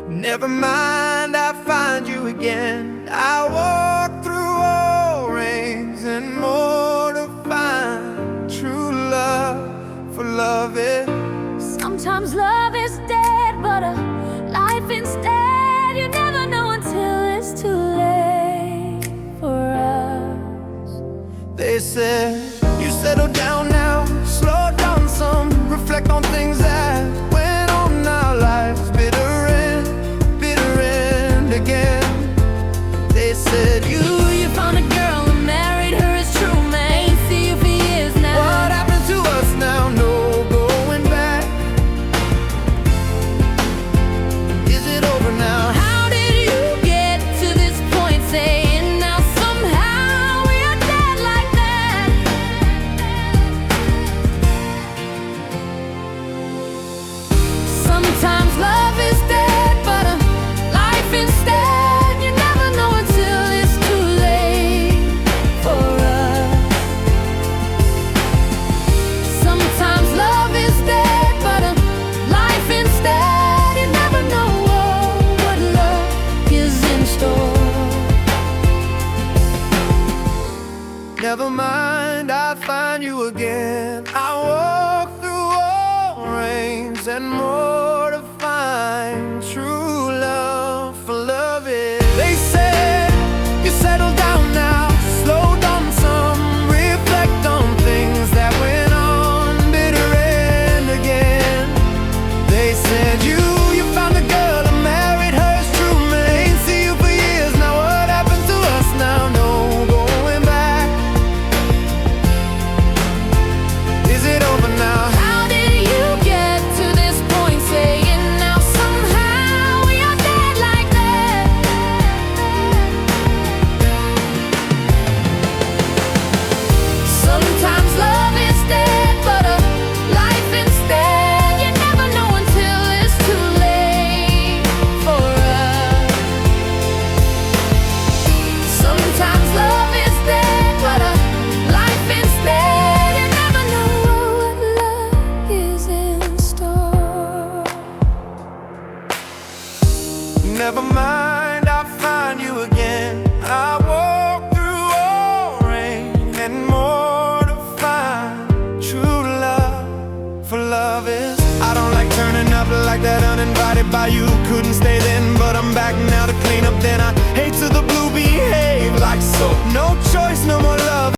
Never mind, I find you again. I walk through all rains and more to find true love, for love is. Sometimes love is dead, but a life instead. You never know until it's too late for us. They said, you settle down now, slow down some, reflect on things that went on our lives. Bitter end again. They said, you found a girl and married her, it's true, man. Ain't see you for years now. What happened to us now? No going back. Is it over now? How did you get to this point, saying now somehow we are dead like that? Sometimes love is dead, but a life instead. You never know until it's too late for us. Sometimes love is dead, but a life instead. You never know what love is in store. Never mind, I'll find you again. I walk through all rains and more to find true love, for love is. They said, you settle down now, slow down some, reflect on things that went on. Bitter end again. They said, you found a girl and married her, it's true, man. Ain't see you for years now. What happened to us now? No going back. Is it over now? How did you get to this point, saying now somehow we are dead like that? Sometimes love is dead, but a life instead. You never know until it's too late for us. Sometimes love is dead, but a life instead. You never know what love is in store. Never mind, I'll find you again. I walk through all rain and more to find true love, for love is. I don't like turning up like that uninvited by you. Couldn't stay then, but I'm back now to clean up. Then I hate to the blue behave like so. No choice, no more love.